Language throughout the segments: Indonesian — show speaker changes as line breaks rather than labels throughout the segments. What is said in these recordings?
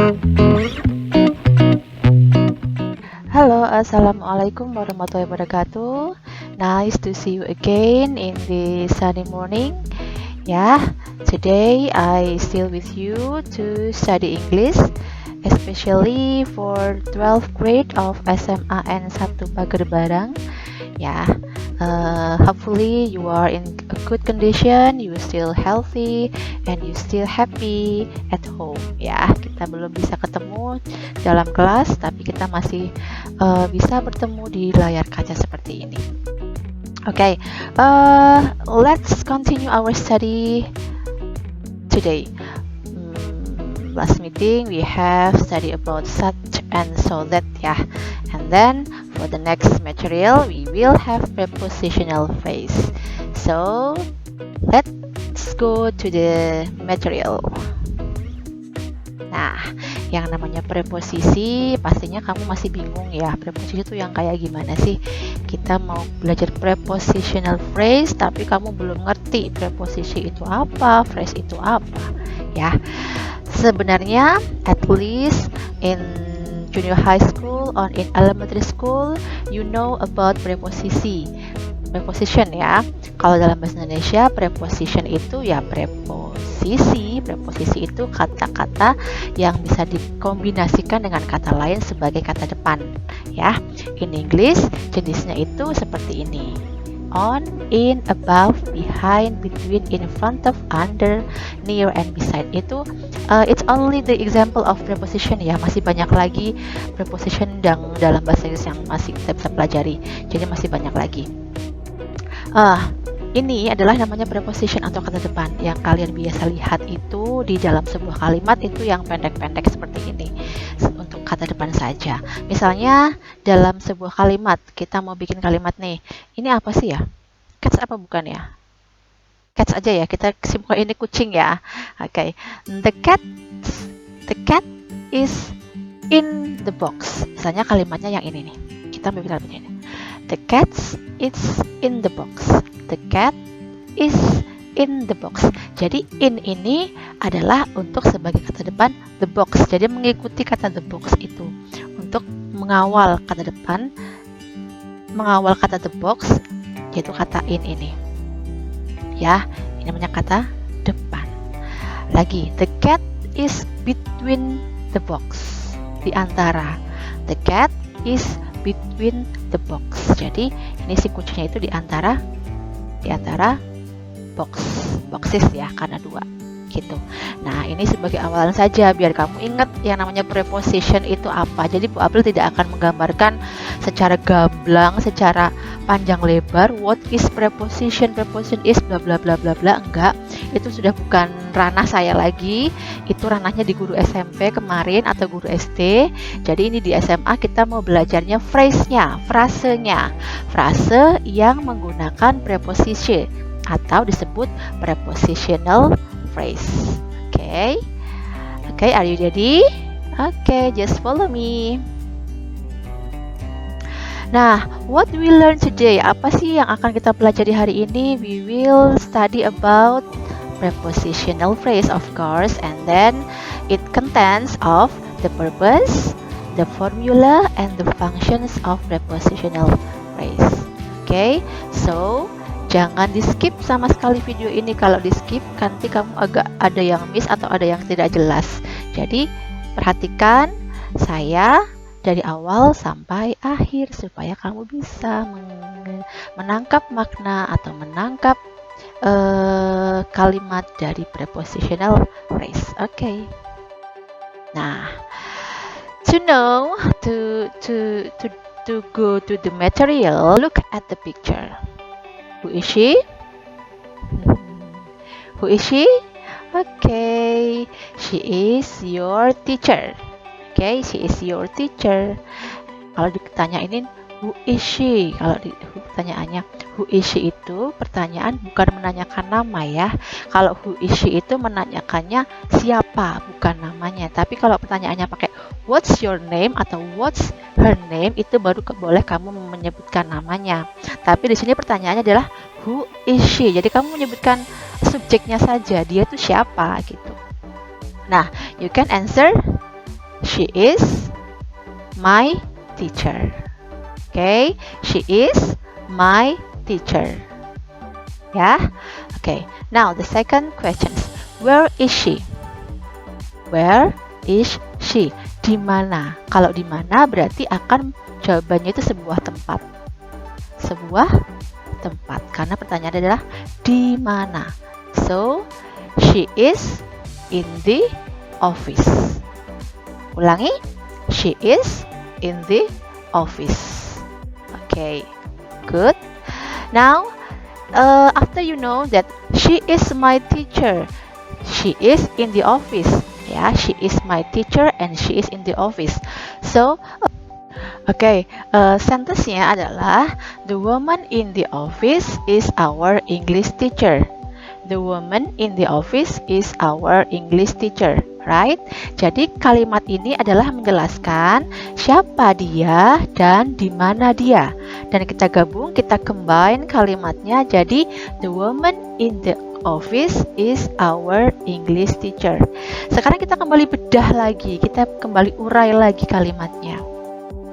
Halo, Assalamualaikum warahmatullahi wabarakatuh. Nice to see you again in this sunny morning. Today I still with you to study English, especially for 12th grade of SMA N 1 Pager Barang. Hopefully you are in a good condition, you still healthy, and you still happy at home. Kita belum bisa ketemu dalam kelas, tapi kita masih bisa bertemu di layar kaca seperti ini. Let's continue our study today. Last meeting we have studied about such and so that, and then for the next material we will have prepositional phrase. So let's go to the material. Nah, yang namanya preposisi pastinya kamu masih bingung ya. Preposisi itu yang kayak gimana sih? Kita mau belajar prepositional phrase tapi kamu belum ngerti preposisi itu apa, phrase itu apa, ya. Sebenarnya at least in junior high school or in elementary school you know about preposition ya. Kalau dalam bahasa Indonesia preposition itu ya preposisi itu kata-kata yang bisa dikombinasikan dengan kata lain sebagai kata depan ya. In English jenisnya itu seperti ini: on, in, above, behind, between, in front of, under, near, and beside. Itu it's only the example of preposition ya. Masih banyak lagi preposition dalam bahasa Inggris yang masih kita bisa pelajari. Jadi masih banyak lagi. Ini adalah namanya preposition atau kata depan yang kalian biasa lihat itu di dalam sebuah kalimat itu yang pendek-pendek seperti ini. Untuk kata depan saja. Misalnya dalam sebuah kalimat, kita mau bikin kalimat nih. Ini apa sih ya? Cats apa bukan ya? Cats aja ya, kita simpulkan ini kucing ya. Oke. The cat is in the box. Misalnya kalimatnya yang ini nih. Kita mau bikin kalimatnya ini. The cat is in the box. The cat is in the box. Jadi in ini adalah untuk sebagai kata depan the box. Jadi mengikuti kata the box itu untuk mengawal kata depan, mengawal kata the box, yaitu kata in ini. Ya, ini namanya kata depan. Lagi, the cat is between the box. Di antara. The cat is between the box. Jadi ini si kucingnya itu di antara boxes ya, karena dua gitu. Nah, ini sebagai awalan saja biar kamu ingat yang namanya preposition itu apa. Jadi Bu April tidak akan menggambarkan secara gamblang, secara panjang lebar what is preposition is bla bla bla bla bla. Enggak, itu sudah bukan ranah saya lagi. Itu ranahnya di guru SMP kemarin atau guru SD. Jadi ini di SMA kita mau belajarnya frasenya, frase yang menggunakan preposition atau disebut prepositional phrase. Okay, are you ready? Okay, just follow me. Nah, what we learn today? Apa sih yang akan kita pelajari hari ini? We will study about prepositional phrase, of course, and then it contains of the purpose, the formula, and the functions of prepositional phrase. Okay, so jangan di skip sama sekali video ini. Kalau di skip nanti kamu agak ada yang miss atau ada yang tidak jelas. Jadi perhatikan saya dari awal sampai akhir supaya kamu bisa menangkap makna atau menangkap kalimat dari prepositional phrase. Okay. Nah, to go to the material, look at the picture. Who is she? Who is she? Okay, she is your teacher. Okay, she is your teacher. Kalau ditanya ini who is she? Kalau pertanyaannya who is she itu pertanyaan bukan menanyakan nama ya. Kalau who is she itu menanyakannya siapa, bukan namanya. Tapi kalau pertanyaannya pakai what's your name atau what's her name, itu baru boleh kamu menyebutkan namanya. Tapi di sini pertanyaannya adalah who is she. Jadi kamu menyebutkan subjeknya saja, dia itu siapa gitu. Nah, you can answer She is my teacher. Okay, she is my teacher. Ya, okay. Now the second question, where is she? Where is she? Di mana? Kalau di mana berarti akan jawabannya itu sebuah tempat. Sebuah tempat. Karena pertanyaan adalah di mana. So, she is in the office. Ulangi, she is in the office. Okay, good. Now, after you know that she is my teacher, she is in the office. Ya, she is my teacher and she is in the office. So, okay, sentence-nya adalah the woman in the office is our English teacher. The woman in the office is our English teacher, right? Jadi kalimat ini adalah menjelaskan siapa dia dan di mana dia. Dan kita gabung, kita combine kalimatnya jadi the woman in the office is our English teacher. Sekarang kita kembali bedah lagi, kita kembali urai lagi kalimatnya.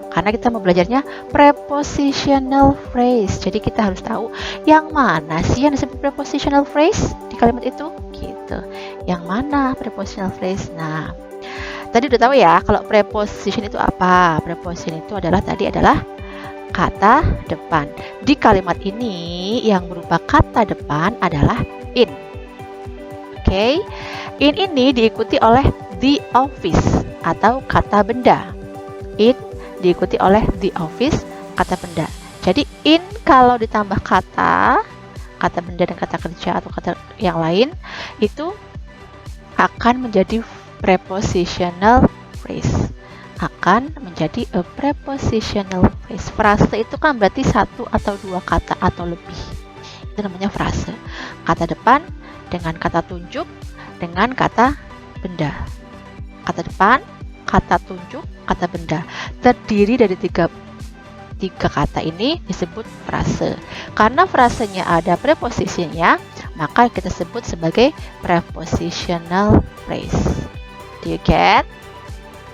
Karena kita mau belajarnya prepositional phrase. Jadi kita harus tahu yang mana sih yang disebut prepositional phrase di kalimat itu, gitu. Yang mana prepositional phrase? Nah, tadi udah tahu ya kalau preposition itu apa? Preposition itu adalah kata depan. Di kalimat ini yang berupa kata depan adalah in. Oke, in ini diikuti oleh the office atau kata benda. In diikuti oleh the office, kata benda. Jadi in kalau ditambah kata benda dan kata kerja atau kata yang lain itu akan menjadi prepositional phrase. Akan menjadi a prepositional phrase. Frase itu kan berarti satu atau dua kata atau lebih. Itu namanya frase. Kata depan dengan kata tunjuk dengan kata benda. Kata depan, kata tunjuk, kata benda. Terdiri dari tiga kata ini disebut frase. Karena frasenya ada preposisinya, maka kita sebut sebagai prepositional phrase. Do you get?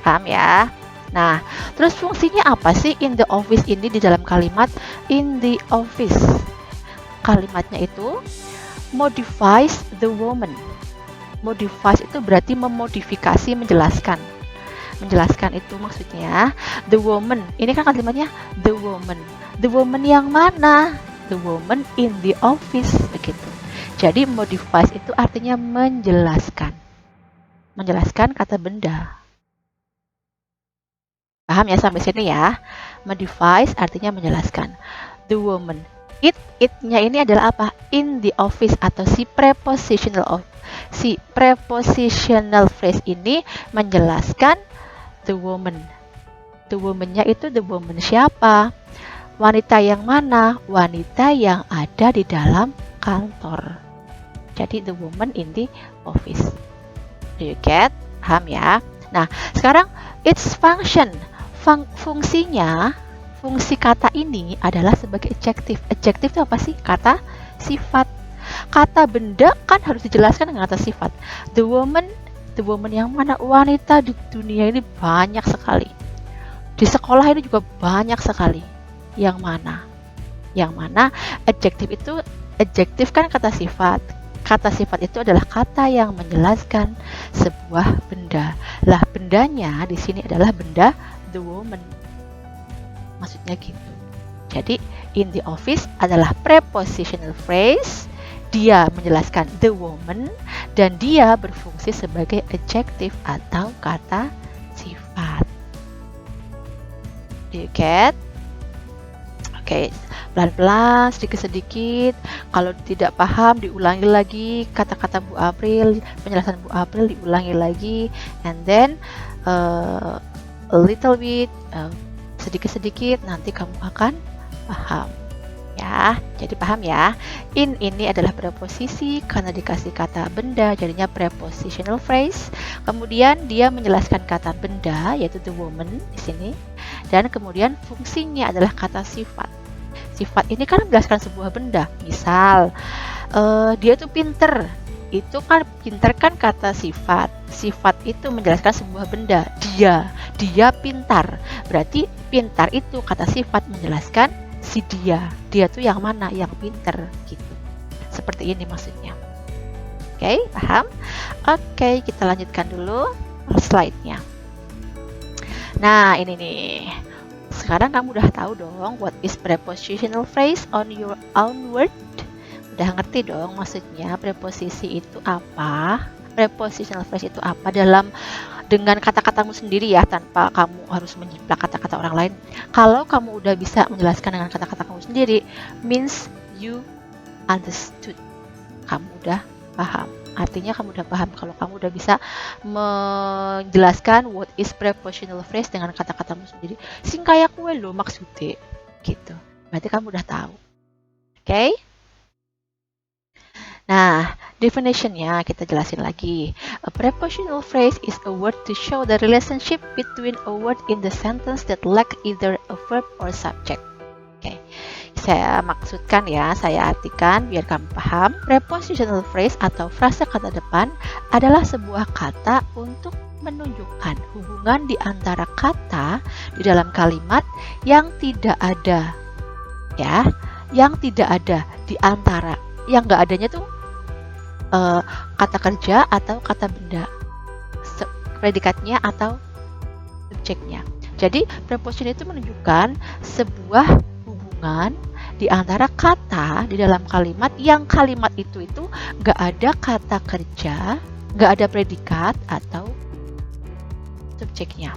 Paham ya? Nah, terus fungsinya apa sih in the office ini di dalam kalimat in the office? Kalimatnya itu modifies the woman. Modifies itu berarti memodifikasi, menjelaskan. Menjelaskan itu maksudnya the woman. Ini kan kalimatnya the woman. The woman yang mana? The woman in the office, begitu. Jadi modifies itu artinya menjelaskan. Menjelaskan kata benda. Paham ya sampai sini ya? Modifies artinya menjelaskan. The woman. It-nya ini adalah apa? In the office atau si prepositional phrase ini menjelaskan the woman. The woman-nya itu the woman siapa? Wanita yang mana? Wanita yang ada di dalam kantor. Jadi the woman in the office. Do you get? Paham ya? Nah, sekarang its function. Fungsinya, fungsi kata ini adalah sebagai adjective. Adjective itu apa sih? Kata sifat. Kata benda kan harus dijelaskan dengan kata sifat. The woman yang mana? Wanita di dunia ini banyak sekali. Di sekolah ini juga banyak sekali. Yang mana? Yang mana? Adjective kan kata sifat. Kata sifat itu adalah kata yang menjelaskan sebuah benda. Lah, bendanya di sini adalah benda the woman. Maksudnya gitu. Jadi, in the office adalah prepositional phrase. Dia menjelaskan the woman dan dia berfungsi sebagai adjective atau kata sifat. Do you get? Oke, pelan-pelan, sedikit-sedikit. Kalau tidak paham, diulangi lagi kata-kata Bu April, penjelasan Bu April diulangi lagi, and then a little bit, sedikit-sedikit, nanti kamu akan paham. Ya, jadi paham ya. In ini adalah preposisi karena dikasih kata benda, jadinya prepositional phrase. Kemudian dia menjelaskan kata benda, yaitu the woman di sini. Dan kemudian fungsinya adalah kata sifat. Sifat ini kan menjelaskan sebuah benda. Misal, dia itu pinter. itu kan pintar kan kata sifat. Sifat itu menjelaskan sebuah benda. Dia pintar. Berarti pintar itu kata sifat menjelaskan si dia. Dia tuh yang mana? Yang pintar gitu. Seperti ini maksudnya. Oke, paham? Oke, kita lanjutkan dulu slide-nya. Nah, ini nih. Sekarang kamu udah tahu dong what is prepositional phrase on your own word? Udah ngerti dong maksudnya preposisi itu apa? Prepositional phrase itu apa dengan kata-katamu sendiri ya, tanpa kamu harus menjiplak kata-kata orang lain. Kalau kamu udah bisa menjelaskan dengan kata-kata kamu sendiri, means you understood. Kamu udah paham. Artinya kamu udah paham kalau kamu udah bisa menjelaskan what is prepositional phrase dengan kata-katamu sendiri. Sing kayak kue lo maksudnya gitu. Berarti kamu udah tahu. Oke? Nah, definition-nya kita jelasin lagi. A prepositional phrase is a word to show the relationship between a word in the sentence that lack either a verb or subject. Oke, saya maksudkan ya, saya artikan biar kamu paham. Prepositional phrase atau frase kata depan adalah sebuah kata untuk menunjukkan hubungan di antara kata di dalam kalimat yang tidak ada, ya, yang tidak ada di antara. Yang nggak adanya tuh kata kerja atau kata benda, predikatnya atau subjeknya. Jadi preposition itu menunjukkan sebuah hubungan di antara kata di dalam kalimat yang kalimat itu nggak ada kata kerja, nggak ada predikat atau subjeknya.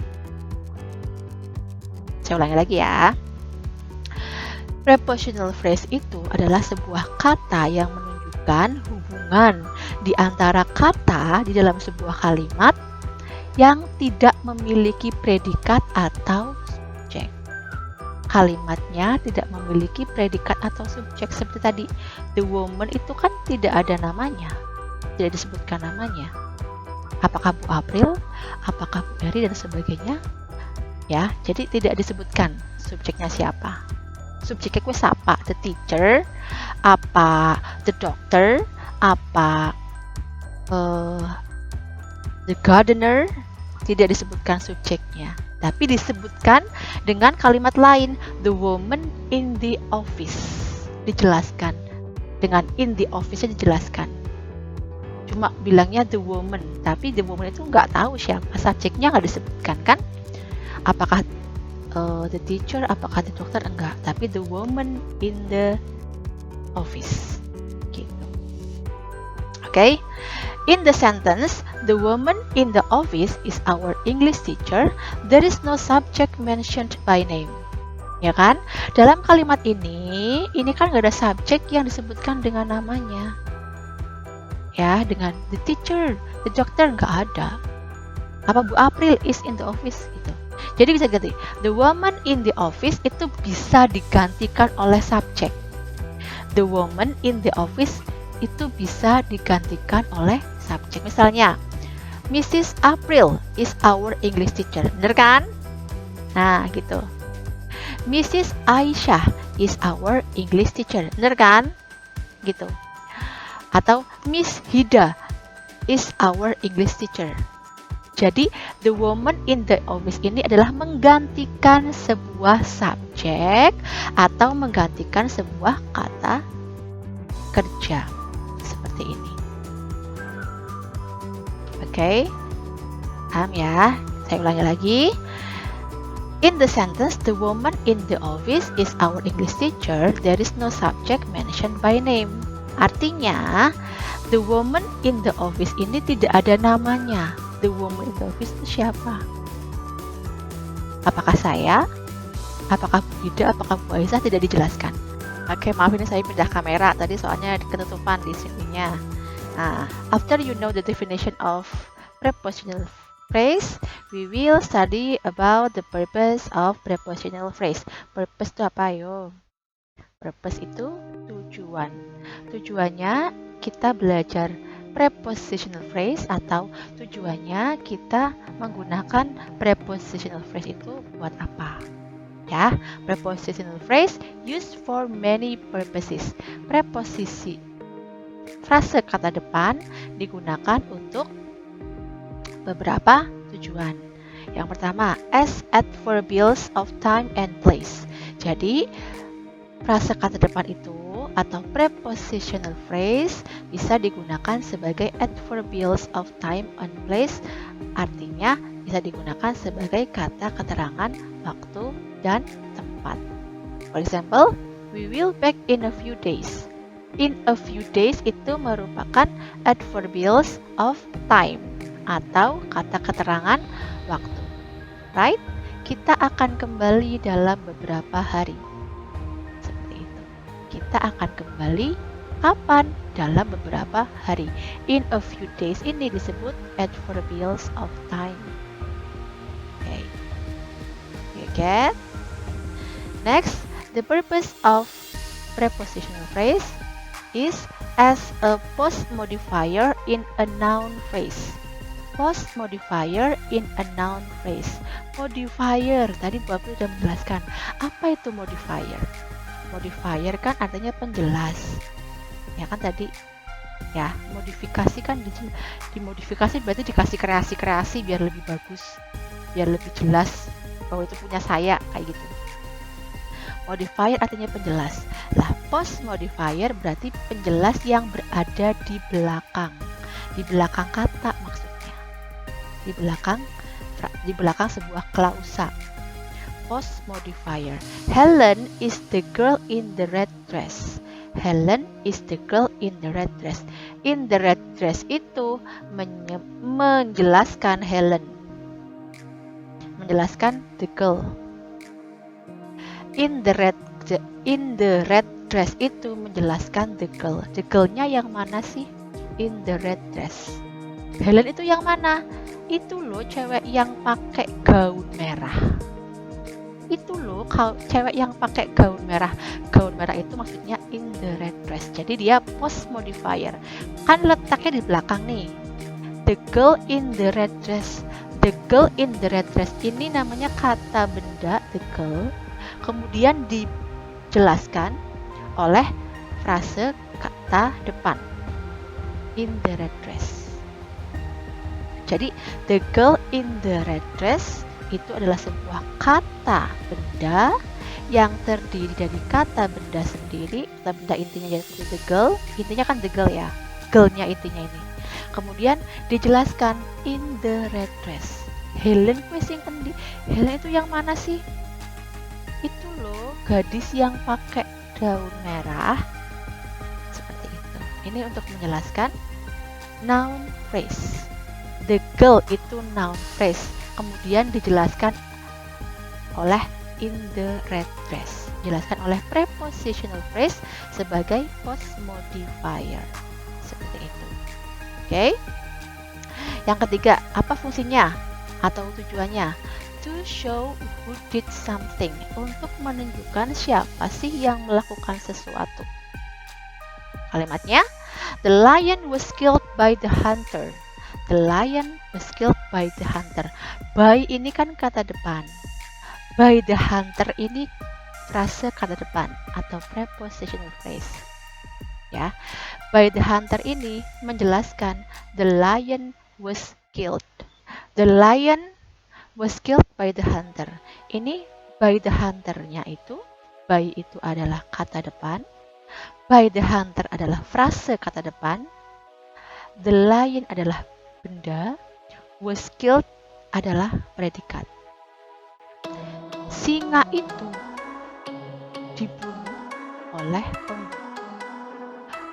Saya ulangi lagi ya. Prepositional phrase itu adalah sebuah kata yang menunjukkan hubungan di antara kata di dalam sebuah kalimat yang tidak memiliki predikat atau subjek. Kalimatnya tidak memiliki predikat atau subjek. Seperti tadi, the woman itu kan tidak ada namanya, tidak disebutkan namanya. Apakah Bu April, apakah Bu Eri dan sebagainya, ya. Jadi tidak disebutkan subjeknya siapa. Subjeknya gue siapa? The teacher, apa the doctor, apa the gardener. Tidak disebutkan subjeknya, tapi disebutkan dengan kalimat lain, the woman in the office. Dijelaskan dengan in the office-nya dijelaskan. Cuma bilangnya the woman, tapi the woman itu nggak tahu siapa, subjeknya nggak disebutkan kan? Apakah the teacher, apakah the doctor, enggak, tapi the woman in the office gitu. Okay? In the sentence, the woman in the office is our English teacher. There is no subject mentioned by name. Ya kan? Dalam kalimat ini kan nggak ada subjek yang disebutkan dengan namanya. Ya, dengan the teacher, the doctor nggak ada. Apa Bu April is in the office gitu. Jadi bisa diganti, the woman in the office itu bisa digantikan oleh subjek. The woman in the office itu bisa digantikan oleh subjek. Misalnya, Mrs. April is our English teacher. Bener kan? Nah, gitu. Mrs. Aisyah is our English teacher. Bener kan? Gitu. Atau Miss Hida is our English teacher. Jadi, the woman in the office ini adalah menggantikan sebuah subjek atau menggantikan sebuah kata kerja. Seperti ini. Oke? Paham ya? Saya ulangi lagi. In the sentence, the woman in the office is our English teacher. There is no subject mentioned by name. Artinya, the woman in the office ini tidak ada namanya. The woman in the office itu siapa? Apakah saya? Apakah Bu Hida? Apakah Bu Aisyah? Tidak dijelaskan. Oke, maaf ini saya pindah kamera tadi soalnya ketutupan di sininya. Nah, after you know the definition of prepositional phrase, we will study about the purpose of prepositional phrase. Purpose itu apa yo? Purpose itu tujuan. Tujuannya kita belajar prepositional phrase atau tujuannya kita menggunakan prepositional phrase itu buat apa? Ya, prepositional phrase used for many purposes. Preposisi frase kata depan digunakan untuk beberapa tujuan. Yang pertama, as adverbials of time and place. Jadi, frase kata depan itu atau prepositional phrase bisa digunakan sebagai adverbials of time and place, artinya bisa digunakan sebagai kata keterangan waktu dan tempat. For example, we will back in a few days. In a few days itu merupakan adverbials of time atau kata keterangan waktu. Right? Kita akan kembali dalam beberapa hari. Seperti itu. Kita akan kembali kapan? Dalam beberapa hari. In a few days ini disebut adverbials of time. Okay. You get? Next, the purpose of prepositional phrase is as a post modifier in a noun phrase. Post modifier in a noun phrase. Modifier, tadi Bu April sudah menjelaskan. Apa itu modifier? Modifier kan artinya penjelas. Ya kan tadi, ya modifikasi kan dimodifikasi berarti dikasih kreasi-kreasi biar lebih bagus, biar lebih jelas bahwa itu punya saya, kayak gitu. Modifier artinya penjelas. Lah, post modifier berarti penjelas yang berada di belakang kata maksudnya. Di belakang sebuah klausa. Post modifier. Helen is the girl in the red dress. Helen is the girl in the red dress. In the red dress itu menjelaskan Helen. Menjelaskan the girl. In the red dress itu menjelaskan the girl. The girl-nya yang mana sih? In the red dress. Helen itu yang mana? Itu loh cewek yang pakai gaun merah. Itu loh cewek yang pakai gaun merah. Gaun merah itu maksudnya in the red dress. Jadi dia post modifier. Kan letaknya di belakang nih. The girl in the red dress. The girl in the red dress ini namanya kata benda the girl. Kemudian dijelaskan oleh frase kata depan. In the red dress. Jadi, the girl in the red dress itu adalah sebuah kata benda yang terdiri dari kata benda sendiri. Kata benda intinya yaitu the girl. Intinya kan the girl ya. Girl-nya intinya ini. Kemudian dijelaskan in the red dress. Helen Helen itu yang mana sih? Itu loh gadis yang pakai daun merah. Seperti itu. Ini untuk menjelaskan noun phrase. The girl itu noun phrase. Kemudian dijelaskan oleh in the red dress. Dijelaskan oleh prepositional phrase sebagai post modifier. Seperti itu. Oke. Yang ketiga, apa fungsinya atau tujuannya? To show who did something. Untuk menunjukkan siapa sih yang melakukan sesuatu. Kalimatnya, the lion was killed by the hunter. The lion was killed by the hunter. By ini kan kata depan. By the hunter ini frase kata depan atau prepositional phrase. Ya. By the hunter ini menjelaskan the lion was killed. The lion was killed by the hunter. Ini by the hunter-nya itu, by itu adalah kata depan. By the hunter adalah frase kata depan. The lion adalah benda. Was killed adalah predikat. Singa itu dibunuh oleh pemburu.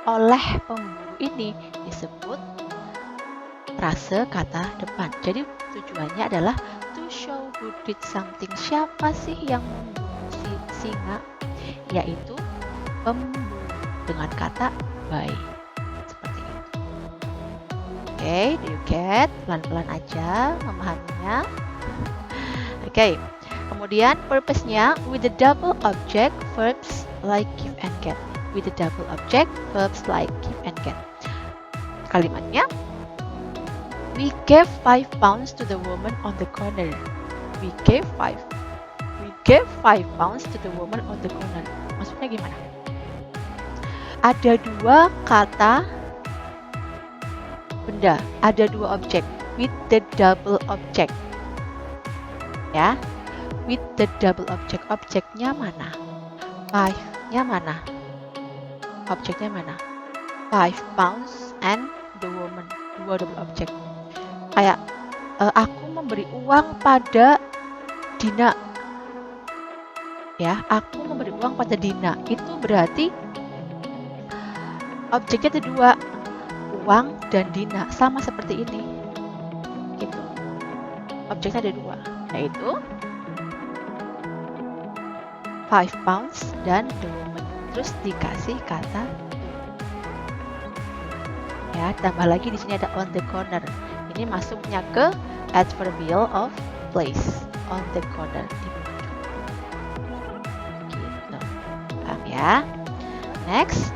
Oleh pemburu ini disebut frase kata depan. Jadi tujuannya adalah to show who did something. Siapa sih yang membunuh si singa? Yaitu pemburu dengan kata by. Seperti itu. Oke, do you get? Pelan-pelan aja memahaminya. Oke. Kemudian purpose-nya with the double object verbs like give and get. With the double object verbs like give and get. Kalimatnya, we gave 5 pounds to the woman on the corner. We gave 5 pounds to the woman on the corner. Maksudnya gimana? Ada dua kata benda, ada dua objek with the double object. Ya, with the double object. Objeknya mana? 5-nya mana? Objeknya mana? 5 pounds and the woman. Dua double object. Kayak aku memberi uang pada Dina. Ya, aku memberi uang pada Dina. Itu berarti objeknya ada dua, uang dan Dina, sama seperti ini. Gitu. Objeknya ada dua, yaitu 5 pounds dan the woman. Terus dikasih kata ya, tambah lagi di sini ada on the corner. Ini masuknya ke adverbial of place, on the corner. Gitu. Paham ya? Next,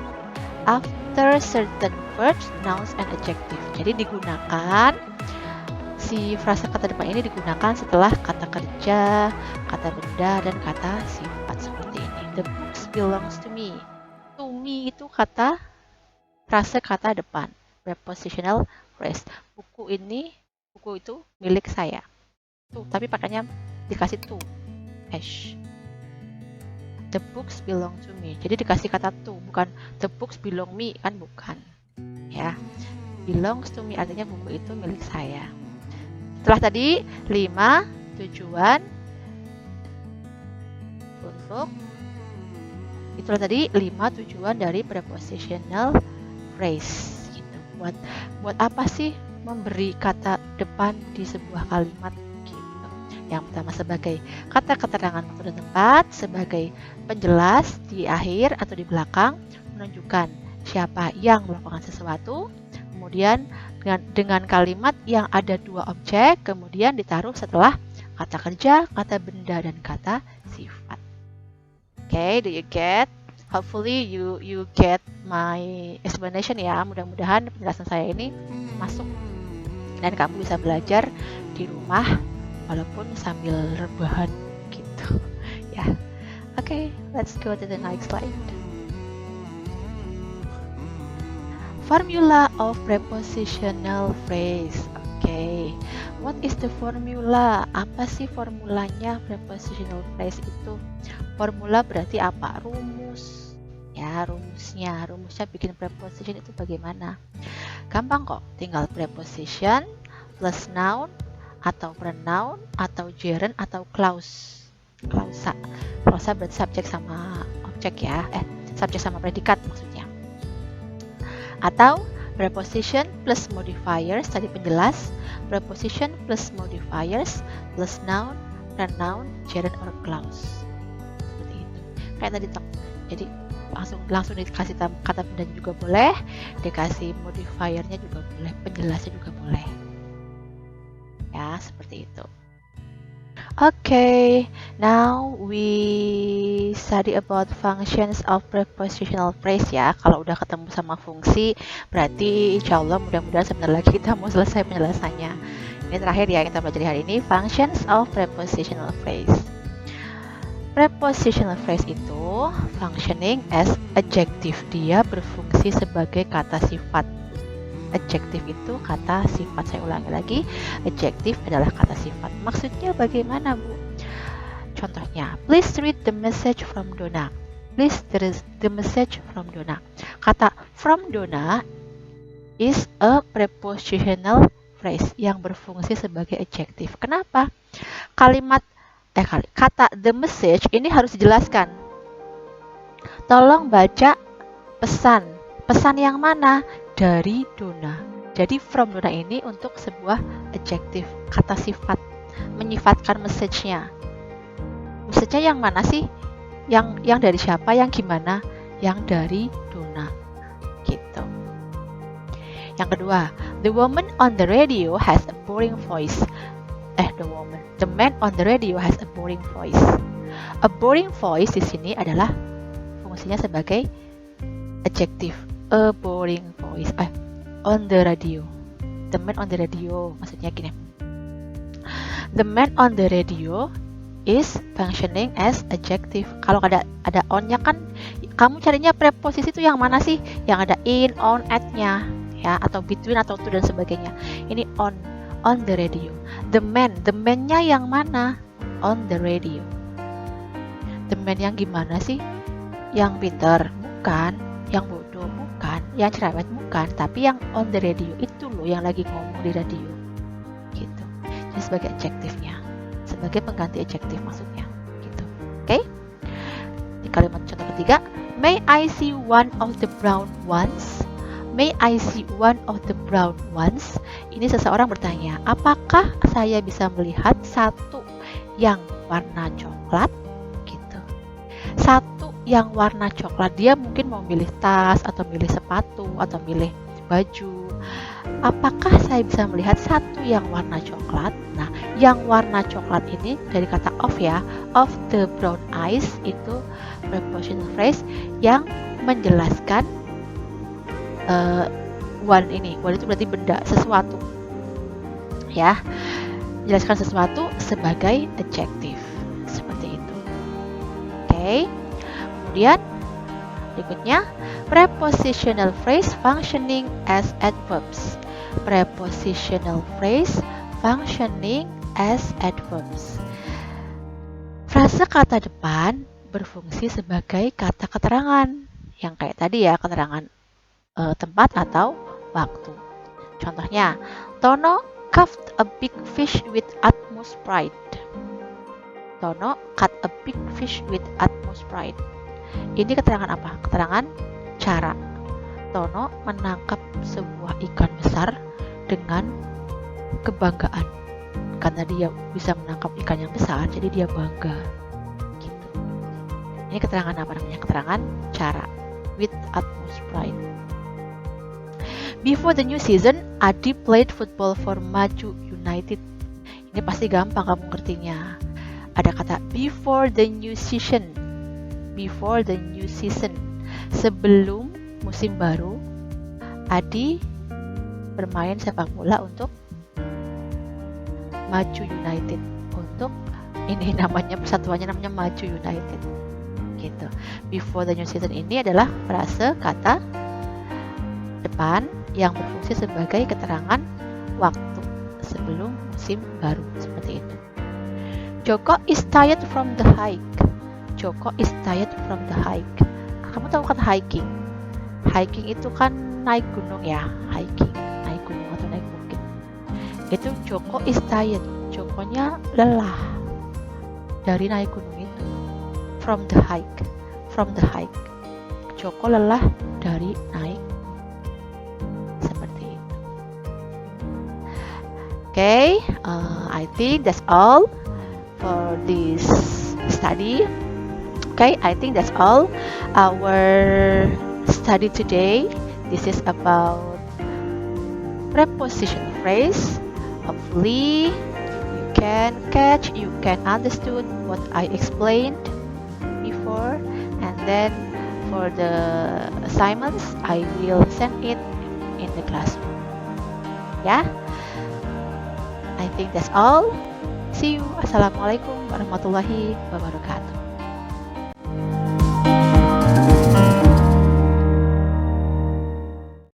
after certain verbs, nouns and adjective. Jadi digunakan si frasa kata depan ini digunakan setelah kata kerja, kata benda, dan kata sifat seperti ini. The books belongs to me. To me itu kata frasa kata depan, prepositional phrase. Buku itu milik saya. Tuh, tapi pakainya dikasih to. The books belong to me. Jadi dikasih kata to, bukan the books belong me, kan bukan. Ya. Belongs to me artinya buku itu milik saya. Setelah tadi 5 tujuan untuk itulah tadi 5 tujuan dari prepositional phrase gitu. Buat apa sih memberi kata depan di sebuah kalimat gitu. Yang pertama sebagai kata keterangan waktu dan tempat, sebagai penjelas di akhir atau di belakang menunjukkan siapa yang melakukan sesuatu. Kemudian dengan kalimat yang ada dua objek, kemudian ditaruh setelah kata kerja, kata benda, dan kata sifat. Okay, do you get? Hopefully you get my explanation ya. Mudah-mudahan penjelasan saya ini masuk dan kamu bisa belajar di rumah walaupun sambil rebahan gitu. Ya. Okay, let's go to the next slide. Formula of prepositional phrase. Okay, what is the formula? Apa sih formulanya prepositional phrase itu? Formula berarti apa? Rumus. Ya, rumusnya bikin preposition itu bagaimana? Gampang kok, tinggal preposition plus noun atau pronoun atau gerund atau clause. Klausa berarti subjek sama objek ya. Subjek sama predikat maksudnya. Atau preposition plus modifiers, tadi penjelas, preposition plus modifiers plus noun, pronoun, gerund or clause. Seperti itu. Kayak tadi jadi langsung dikasih kata benda juga boleh, dikasih modifiernya juga boleh, penjelasnya juga boleh. Ya, seperti itu. Okay, now we study about functions of prepositional phrase ya. Kalau udah ketemu sama fungsi, berarti insya Allah mudah-mudahan sebentar lagi kita mau selesai penjelasannya. Ini terakhir ya kita pelajari hari ini, functions of prepositional phrase. Prepositional phrase itu functioning as adjective, dia berfungsi sebagai kata sifat. Adjective itu kata sifat. Saya ulangi lagi, adjective adalah kata sifat. Maksudnya bagaimana, Bu? Contohnya, please read the message from Donna. Please read the message from Donna. Kata from Donna is a prepositional phrase yang berfungsi sebagai adjective. Kenapa? Kata the message ini harus dijelaskan. Tolong baca pesan. Pesan yang mana? Dari Donna. Jadi from Donna ini untuk sebuah adjective, kata sifat, menyifatkan message-nya. Message-nya yang mana sih? Yang dari siapa? Yang gimana? Yang dari Donna. Gitu. Yang kedua, the woman on the radio has a boring voice. The man on the radio has a boring voice. A boring voice di sini adalah fungsinya sebagai adjective. A boring voice on the radio. The man on the radio maksudnya gini. The man on the radio is functioning as adjective. Kalau ada on-nya kan kamu carinya preposisi itu yang mana sih? Yang ada in, on, at-nya ya, atau between atau to dan sebagainya. Ini on the radio. The man-nya yang mana? On the radio. The man yang gimana sih? Yang pinter? Bukan. Yang bodoh? Bukan. Yang cerewet? Bukan. Tapi yang on the radio itu loh yang lagi ngomong di radio. Gitu. Jadi sebagai adjektifnya. Sebagai pengganti adjektif maksudnya. Gitu. Oke? Di kalimat contoh ketiga, may I see one of the brown ones? May I see one of the brown ones? Ini seseorang bertanya, apakah saya bisa melihat satu yang warna coklat? Gitu. Satu yang warna coklat. Dia mungkin mau milih tas, atau milih sepatu, atau milih baju. Apakah saya bisa melihat satu yang warna coklat? Nah, yang warna coklat ini dari kata of ya, of the brown eyes itu prepositional phrase yang menjelaskan one ini. One itu berarti benda, sesuatu. Ya, jelaskan sesuatu sebagai adjective. Seperti itu. Oke. Kemudian berikutnya, prepositional phrase functioning as adverbs. Prepositional phrase functioning as adverbs. Frase kata depan berfungsi sebagai kata keterangan. Yang kayak tadi ya, keterangan tempat atau waktu. Contohnya, Tono caught a big fish with utmost pride. Tono caught a big fish with utmost pride. Ini keterangan apa? Keterangan cara. Tono menangkap sebuah ikan besar dengan kebanggaan. Karena dia bisa menangkap ikan yang besar, jadi dia bangga. Gitu. Ini keterangan apa namanya? Keterangan cara. With utmost pride. Before the new season, Adi played football for Maju United. Ini pasti gampang kamu ngertinya. Ada kata before the new season. Before the new season. Sebelum musim baru, Adi bermain sepak bola untuk Maju United. Untuk ini namanya, persatuannya namanya Maju United. Gitu. Before the new season ini adalah frase kata depan yang berfungsi sebagai keterangan waktu sebelum musim baru, seperti itu. Joko is tired from the hike. Joko is tired from the hike. Kamu tahu kata hiking? Hiking itu kan naik gunung ya, hiking, naik gunung atau naik bukit. Itu Joko is tired. Jokonya lelah dari naik gunung itu. From the hike. From the hike. Joko lelah dari naik. Seperti itu. Okay, I think that's all for this study. Okay, I think that's all our study today. This is about preposition phrase. Hopefully you can catch, you can understood what I explained before, and then for the assignments I will send it in the classroom. Yeah, I think that's all. See you. Assalamualaikum warahmatullahi wabarakatuh.